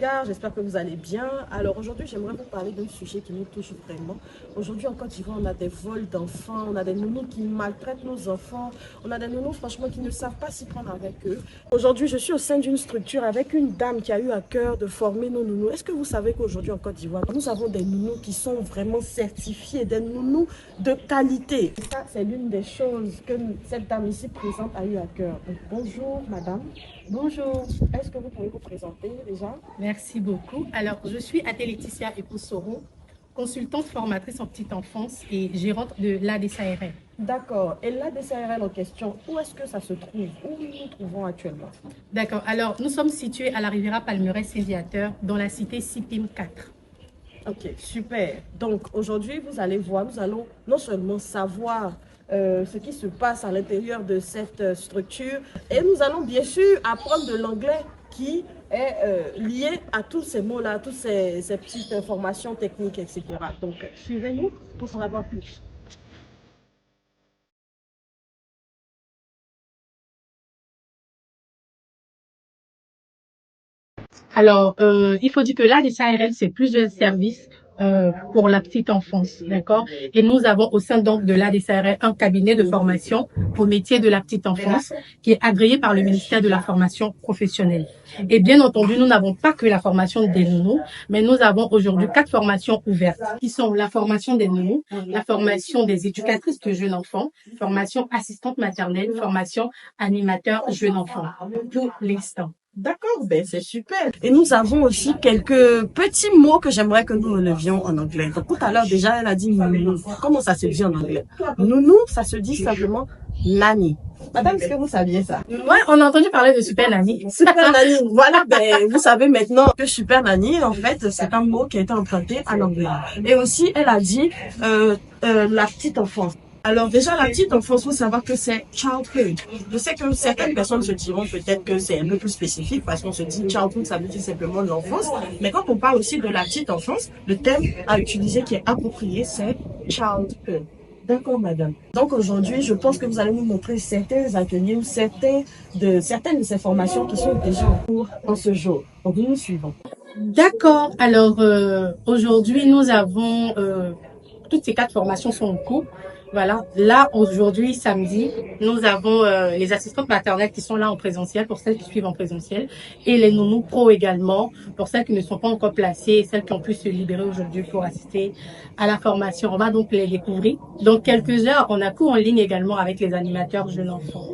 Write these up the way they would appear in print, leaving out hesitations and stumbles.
gars, j'espère que vous allez bien. Alors aujourd'hui, j'aimerais vous parler d'un sujet qui nous touche vraiment. Aujourd'hui en Côte d'Ivoire, on a des vols d'enfants, on a des nounous qui maltraitent nos enfants, on a des nounous franchement qui ne savent pas s'y prendre avec eux. Aujourd'hui, je suis au sein d'une structure avec une dame qui a eu à cœur de former nos nounous. Est-ce que vous savez qu'aujourd'hui en Côte d'Ivoire, nous avons des nounous qui sont vraiment certifiés, des nounous de qualité. Et ça, c'est l'une des choses que cette dame ici présente a eu à cœur. Donc, bonjour madame. Bonjour, Est-ce que vous pouvez vous présenter déjà? merci beaucoup. Alors, je suis Laetitia Epoussoro, consultante formatrice en petite enfance et gérante de l'ADSARL. D'accord. Et l'ADSARL en question, où est-ce que ça se trouve? Où nous nous trouvons actuellement? D'accord, alors nous sommes situés à la Riviera Palmeraie-Sédiateur, dans la cité CIPIM 4. Ok, super. Donc aujourd'hui, vous allez voir, nous allons non seulement savoir ce qui se passe à l'intérieur de cette structure, et nous allons bien sûr apprendre de l'anglais qui est lié à tous ces mots-là, à toutes ces petites informations techniques, etc. Donc suivez-nous pour en savoir plus. Alors, il faut dire que l'ADSARL, c'est plusieurs services pour la petite enfance, d'accord? Et nous avons au sein donc de l'ADSARL un cabinet de formation au métier de la petite enfance qui est agréé par le ministère de la formation professionnelle. Et bien entendu, nous n'avons pas que la formation des nounous, mais nous avons aujourd'hui 4 formations ouvertes qui sont la formation des nounous, la formation des éducatrices de jeunes enfants, formation assistante maternelle, formation animateur jeune enfant pour l'instant. D'accord, ben c'est super. Et nous avons aussi quelques petits mots que j'aimerais que nous relevions en anglais. Donc, tout à l'heure déjà, elle a dit nounou. Comment ça se dit en anglais? Nounou, ça se dit simplement nanny. Madame, est-ce que vous saviez ça? Ouais, on a entendu parler de Super Nanny. Super nanny. Voilà, ben vous savez maintenant que super nanny, en fait, c'est un mot qui a été emprunté à l'anglais. Et aussi, elle a dit la petite enfance. Alors déjà, la petite enfance, faut savoir que c'est childhood. Je sais que certaines personnes se diront peut-être que c'est un peu plus spécifique parce qu'on se dit childhood, ça veut dire simplement l'enfance. Mais quand on parle aussi de la petite enfance, le terme à utiliser qui est approprié, c'est childhood. D'accord, madame. Donc aujourd'hui, je pense que vous allez nous montrer certains ateliers ou certaines de ces formations qui sont déjà en cours en ce jour. Donc nous nous suivons. D'accord. Alors aujourd'hui, nous avons toutes ces 4 formations sont en cours. Voilà. Là aujourd'hui, samedi, nous avons les assistantes maternelles qui sont là en présentiel pour celles qui suivent en présentiel et les nounous pro également pour celles qui ne sont pas encore placées et celles qui ont pu se libérer aujourd'hui pour assister à la formation. On va donc les découvrir. Donc quelques heures, on a cours en ligne également avec les animateurs jeunes enfants.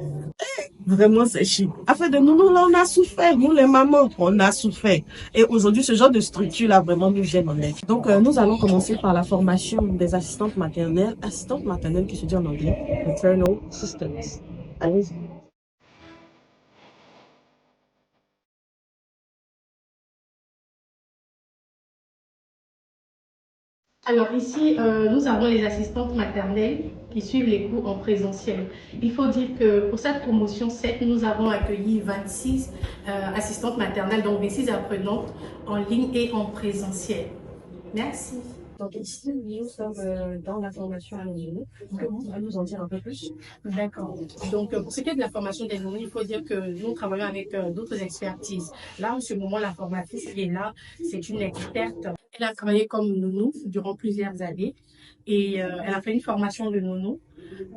Vraiment, c'est chic. Afin de nous, là, on a souffert. Nous, les mamans, on a souffert. Et aujourd'hui, ce genre de structure-là, vraiment, nous gêne en aide. Donc, nous allons commencer par la formation des assistantes maternelles qui se dit en anglais, maternal assistants. Allez-y. Alors ici, nous avons les assistantes maternelles qui suivent les cours en présentiel. Il faut dire que pour cette promotion 7, nous avons accueilli 26 assistantes maternelles, donc 26 apprenantes en ligne et en présentiel. Merci. Donc, ici, nous sommes dans la formation à l'anglais. Est-ce que vous pouvez nous en dire un peu plus? D'accord. Donc, pour ce qui est de la formation des nounous, il faut dire que nous travaillons avec d'autres expertises. Là, en ce moment, la formatrice qui est là, c'est une experte. Elle a travaillé comme nounou durant plusieurs années et elle a fait une formation de nounou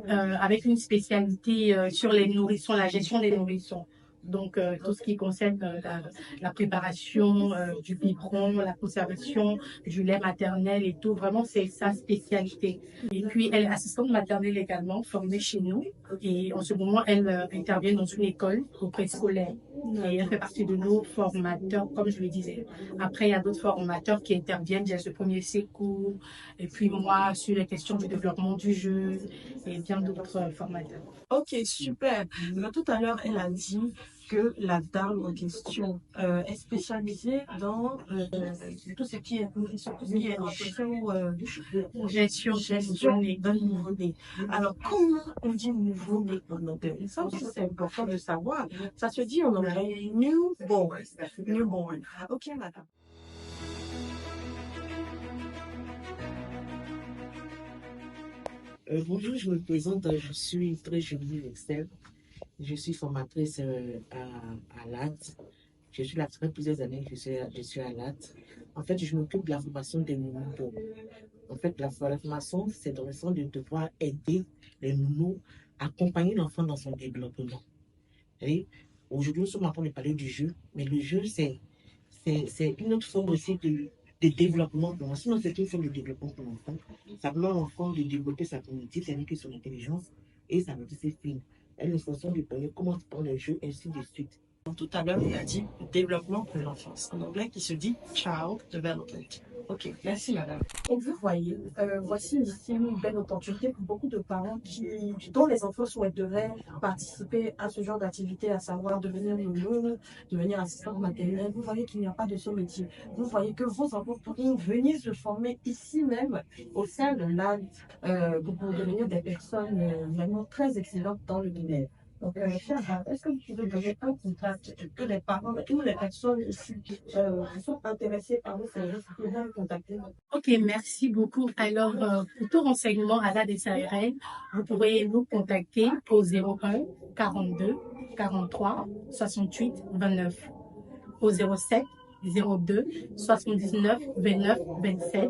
avec une spécialité sur les nourrissons, la gestion des nourrissons. Donc, tout ce qui concerne la préparation du biberon, la conservation du lait maternel et tout, vraiment, c'est sa spécialité. Et puis, elle est assistante maternelle également, formée chez nous. Et en ce moment, elle intervient dans une école au préscolaire. Et elle fait partie de nos formateurs, comme je le disais. Après, il y a d'autres formateurs qui interviennent, j'ai ce premier secours, et puis moi, sur les questions du développement du jeu, et bien d'autres formateurs. Ok, super. Mais tout à l'heure, elle a dit que la dame en question est spécialisée dans tout ce qui est nourrisson, tout ce qui est nutrition, gestion d'un nouveau-né. Alors, comment on dit nouveau-né en anglais? Ça aussi, c'est important de savoir. Ça se dit en anglais newborn. Newborn. Ok, madame. Bonjour, je me présente, je suis très jolie Estelle. Je suis formatrice à l'AD Je suis là, ça fait plusieurs années que je suis à l'AT. En fait, je m'occupe de la formation des nounous. En fait, la formation, c'est dans le sens de devoir aider les nounous, accompagner l'enfant dans son développement. Et aujourd'hui, nous sommes en train de parler du jeu, mais le jeu, c'est une autre forme aussi de développement pour l'enfant. Sinon, c'est une forme de développement pour l'enfant. Ça permet à l'enfant de développer sa cognitive, c'est-à-dire que son intelligence et sa motricité fine. Elle est une façon de parler comment se prend le jeu, ainsi de suite. Tout à l'heure, il a dit développement de l'enfance. En anglais, qui se dit child development. Ok, merci madame. Et vous voyez, voici ici une belle opportunité pour beaucoup de parents dont les enfants souhaiteraient participer à ce genre d'activité, à savoir devenir nounou, devenir assistant maternelle. Vous voyez qu'il n'y a pas de ce métier. Vous voyez que vos enfants pourront venir se former ici même au sein de l'AD pour devenir des personnes vraiment très excellentes dans le domaine. Donc, Shahar, est-ce que vous pouvez donner un contact que les parents ou les personnes ici qui sont intéressées par vos services pourraient contacter? Ok, merci beaucoup. Alors, pour tout renseignement à la DSARL, vous pourrez nous contacter au 01 42 43 68 29, au 07 02 79 29 27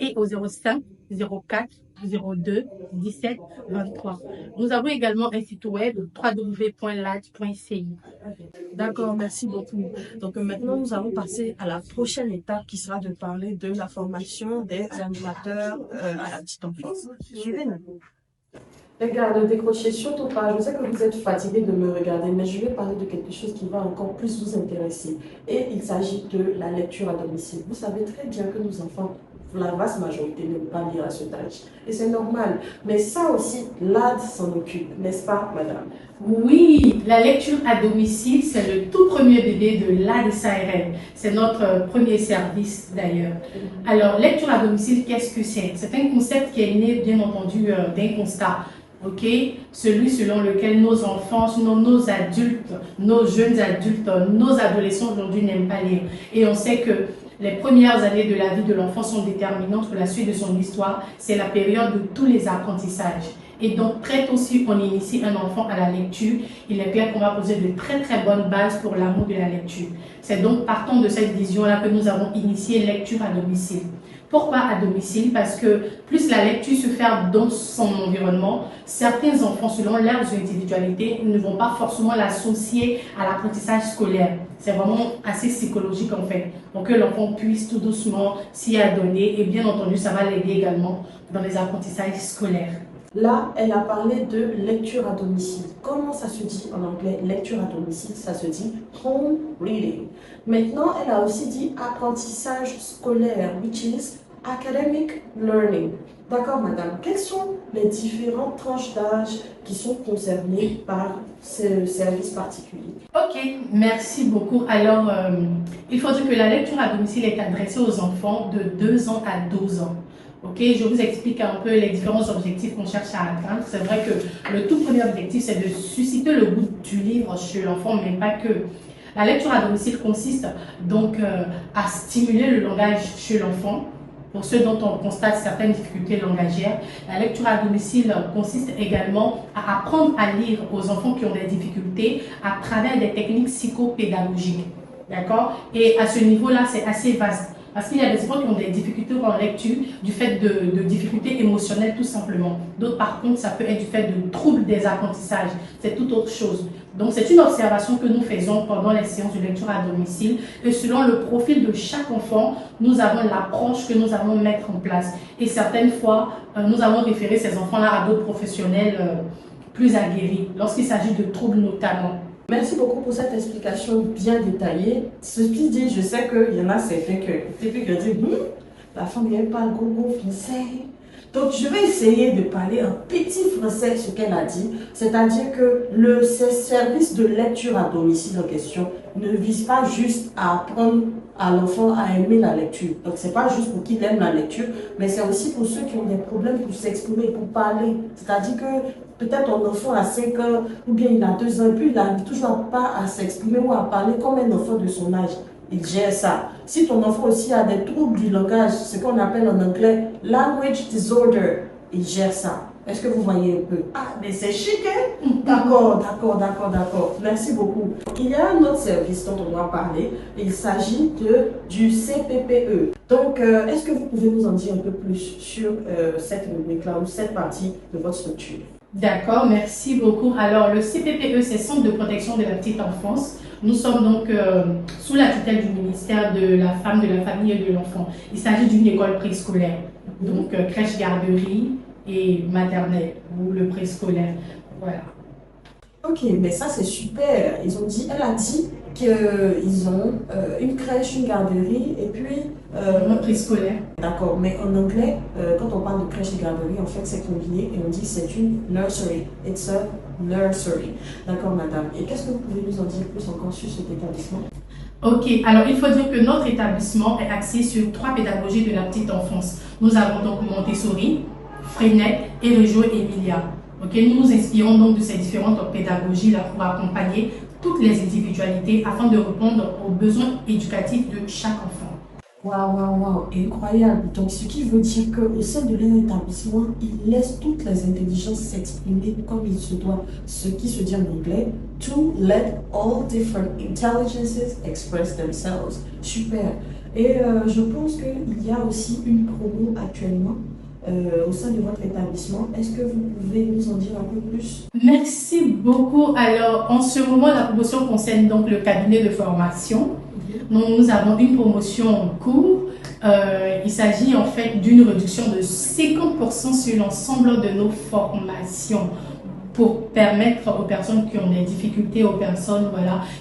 et au 05 04 02 17 23. Nous avons également un site web www.lad.ci. D'accord, merci beaucoup. Donc maintenant, nous allons passer à la prochaine étape qui sera de parler de la formation des animateurs à la petite enfance. Suivez-nous. Les gars, ne décrochez surtout pas. Je sais que vous êtes fatigués de me regarder, mais je vais parler de quelque chose qui va encore plus vous intéresser. Et il s'agit de la lecture à domicile. Vous savez très bien que nos enfants, la vaste majorité, n'aiment pas lire à cet âge. Et c'est normal. Mais ça aussi, l'AD s'en occupe, n'est-ce pas, madame? Oui, la lecture à domicile, c'est le tout premier bébé de l'ADSARL. C'est notre premier service d'ailleurs. Alors, lecture à domicile, qu'est-ce que c'est? C'est un concept qui est né, bien entendu, d'un constat. Ok, celui selon lequel nos enfants, sinon nos adultes, nos jeunes adultes, nos adolescents aujourd'hui n'aiment pas lire. Et on sait que les premières années de la vie de l'enfant sont déterminantes pour la suite de son histoire. C'est la période de tous les apprentissages. Et donc, très tôt, si on initie un enfant à la lecture, il est clair qu'on va poser de très très bonnes bases pour l'amour de la lecture. C'est donc partant de cette vision-là que nous avons initié lecture à domicile. Pourquoi à domicile? Parce que plus la lecture se fait dans son environnement, certains enfants, selon leurs individualités, ne vont pas forcément l'associer à l'apprentissage scolaire. C'est vraiment assez psychologique en fait. Donc que l'enfant puisse tout doucement s'y adonner et bien entendu, ça va l'aider également dans les apprentissages scolaires. Là, elle a parlé de lecture à domicile. Comment ça se dit en anglais, lecture à domicile? Ça se dit home reading. Maintenant, elle a aussi dit apprentissage scolaire, which is academic learning. D'accord, madame. Quelles sont les différentes tranches d'âge qui sont concernées par ce service particulier? Ok, merci beaucoup. Alors, il faut dire que la lecture à domicile est adressée aux enfants de 2 ans à 12 ans. Ok, je vous explique un peu les différents objectifs qu'on cherche à atteindre. C'est vrai que le tout premier objectif, c'est de susciter le goût du livre chez l'enfant, mais pas que. La lecture à domicile consiste donc à stimuler le langage chez l'enfant. Pour ceux dont on constate certaines difficultés langagières, la lecture à domicile consiste également à apprendre à lire aux enfants qui ont des difficultés à travers des techniques psychopédagogiques. D'accord? Et à ce niveau-là, c'est assez vaste. Parce qu'il y a des enfants qui ont des difficultés en lecture du fait de difficultés émotionnelles tout simplement. D'autres par contre, ça peut être du fait de troubles des apprentissages. C'est tout autre chose. Donc c'est une observation que nous faisons pendant les séances de lecture à domicile. Et selon le profil de chaque enfant, nous avons l'approche que nous allons mettre en place. Et certaines fois, nous allons référer ces enfants-là à d'autres professionnels plus aguerris, lorsqu'il s'agit de troubles notamment. Merci beaucoup pour cette explication bien détaillée. Ceci dit, je sais qu'il y en a certains qui disent la femme n'aime pas le gros français. Donc, je vais essayer de parler un petit français ce qu'elle a dit. C'est-à-dire que le service de lecture à domicile en question ne vise pas juste à apprendre à l'enfant à aimer la lecture. Donc, c'est pas juste pour qu'il aime la lecture, mais c'est aussi pour ceux qui ont des problèmes pour s'exprimer, pour parler. C'est-à-dire que peut-être un enfant à 5 ans ou bien il a 2 ans et puis il n'arrive toujours pas à s'exprimer ou à parler comme un enfant de son âge. Il gère ça. Si ton enfant aussi a des troubles du langage, ce qu'on appelle en anglais language disorder, il gère ça. Est-ce que vous voyez un peu? Ah, mais c'est chic, hein? D'accord. Merci beaucoup. Il y a un autre service dont on doit parler. Il s'agit du CPPE. Donc, est-ce que vous pouvez nous en dire un peu plus sur cette rubrique-là ou cette partie de votre structure? D'accord, merci beaucoup. Alors, le CPPE, c'est Centre de protection de la petite enfance. Nous sommes donc sous la tutelle du ministère de la Femme, de la Famille et de l'Enfant. Il s'agit d'une école préscolaire, donc crèche, garderie et maternelle ou le préscolaire. Voilà. Ok, mais ça c'est super. Elle a dit qu'ils ont une crèche, une garderie et puis... Un préscolaire. D'accord, mais en anglais, quand on parle de crèche et garderie, en fait c'est combiné et on dit c'est une nursery. It's a nursery. D'accord, madame. Et qu'est-ce que vous pouvez nous en dire plus encore sur cet établissement? Ok, alors il faut dire que notre établissement est axé sur 3 pédagogies de la petite enfance. Nous avons donc Montessori, Freinet et Reggio Emilia. Okay, nous nous inspirons donc de ces différentes pédagogies-là pour accompagner toutes les individualités afin de répondre aux besoins éducatifs de chaque enfant. Waouh, incroyable. Donc, ce qui veut dire qu'au sein de leur établissement, ils laissent toutes les intelligences s'exprimer comme il se doit. Ce qui se dit en anglais, to let all different intelligences express themselves. Super. Et je pense qu'il y a aussi une promo actuellement au sein de votre établissement. Est-ce que vous pouvez nous en dire un peu plus? Merci beaucoup. Alors, en ce moment, la promotion concerne donc le cabinet de formation. Nous avons une promotion en cours. Il s'agit en fait d'une réduction de 50% sur l'ensemble de nos formations pour permettre aux personnes qui ont des difficultés, aux personnes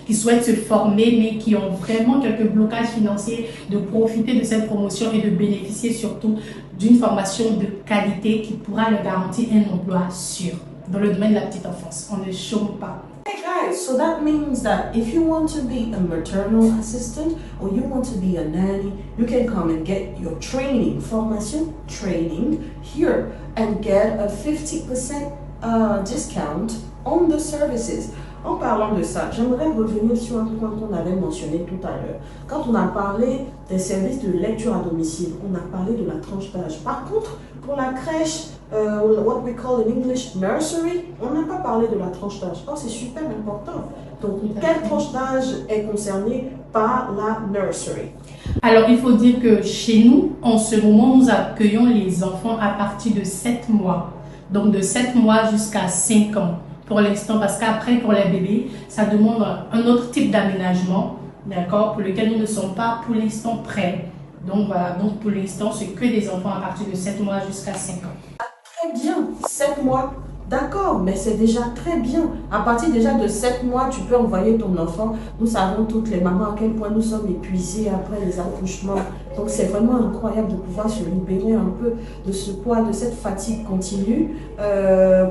qui souhaitent se former mais qui ont vraiment quelques blocages financiers, de profiter de cette promotion et de bénéficier surtout d'une formation de qualité qui pourra leur garantir un emploi sûr dans le domaine de la petite enfance. On ne chôme pas. Hey guys, so that means that if you want to be a maternal assistant or you want to be a nanny, you can come and get your training, formation training here and get a 50% discount on the services. En parlant de ça, j'aimerais revenir sur un point qu'on avait mentionné tout à l'heure. Quand on a parlé des services de lecture à domicile, on a parlé de la tranche d'âge. Par contre, pour la crèche, what we call in English nursery, on n'a pas parlé de la tranche d'âge. Oh, c'est super important. Donc, quelle tranche d'âge est concernée par la nursery? Alors, il faut dire que chez nous, en ce moment, nous accueillons les enfants à partir de 7 mois. Donc, de 7 mois jusqu'à 5 ans. Pour l'instant, parce qu'après, pour les bébés, ça demande un autre type d'aménagement, d'accord, pour lequel nous ne sommes pas pour l'instant prêts. Donc voilà, donc pour l'instant, c'est que des enfants à partir de 7 mois jusqu'à 5 ans. Très bien, 7 mois. D'accord, mais c'est déjà très bien. À partir déjà de 7 mois, tu peux envoyer ton enfant. Nous savons toutes les mamans à quel point nous sommes épuisées après les accouchements. Donc c'est vraiment incroyable de pouvoir se libérer un peu de ce poids, de cette fatigue continue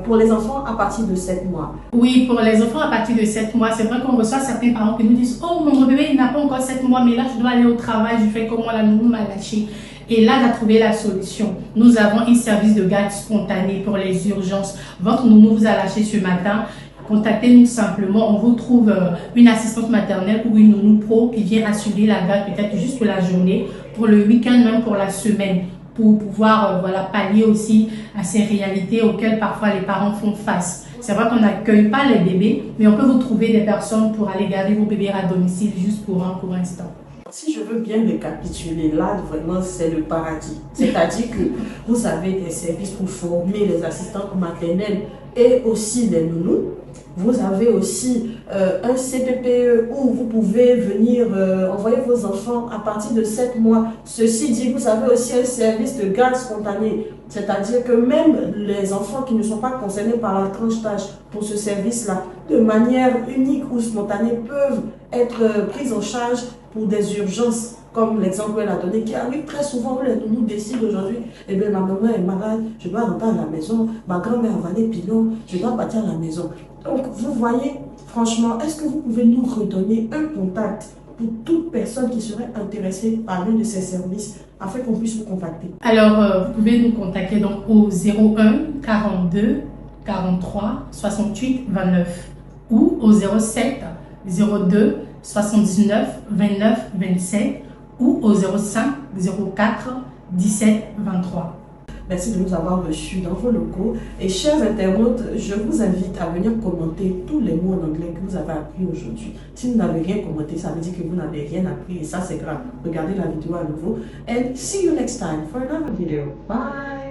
pour les enfants à partir de 7 mois. Oui, pour les enfants à partir de 7 mois, c'est vrai qu'on reçoit certains parents qui nous disent « Oh, mon bébé, il n'a pas encore 7 mois, mais là, je dois aller au travail, je fais comment, la nounou m'a lâché. » Et là, on a trouvé la solution. Nous avons un service de garde spontanée pour les urgences. Votre nounou vous a lâché ce matin. Contactez-nous simplement. On vous trouve une assistante maternelle ou une nounou pro qui vient assurer la garde peut-être juste pour la journée, pour le week-end, même pour la semaine, pour pouvoir pallier aussi à ces réalités auxquelles parfois les parents font face. C'est vrai qu'on n'accueille pas les bébés, mais on peut vous trouver des personnes pour aller garder vos bébés à domicile juste pour un court instant. Si je veux bien récapituler, là, vraiment, c'est le paradis. C'est-à-dire que vous avez des services pour former les assistantes maternelles et aussi les nounous. Vous avez aussi un CPPE où vous pouvez venir envoyer vos enfants à partir de 7 mois. Ceci dit, vous avez aussi un service de garde spontanée. C'est-à-dire que même les enfants qui ne sont pas concernés par la tranche d'âge pour ce service-là, de manière unique ou spontanée, peuvent être pris en charge pour des urgences, comme l'exemple qu'elle a donné, qui arrive très souvent où les nounous décident aujourd'hui, eh bien ma maman est malade, je dois rentrer à la maison, ma grand-mère a avalé pilon, je dois partir à la maison. Donc vous voyez, franchement, est-ce que vous pouvez nous redonner un contact pour toute personne qui serait intéressée par l'un de ces services afin qu'on puisse vous contacter? Alors, vous pouvez nous contacter donc au 01 42 43 68 29 ou au 07 02 79 29 27 ou au 05 04 17 23. Merci de nous avoir reçus dans vos locaux. Et chers internautes, je vous invite à venir commenter tous les mots en anglais que vous avez appris aujourd'hui. Si vous n'avez rien commenté, ça veut dire que vous n'avez rien appris et ça c'est grave. Regardez la vidéo à nouveau. And see you next time for another video. Bye!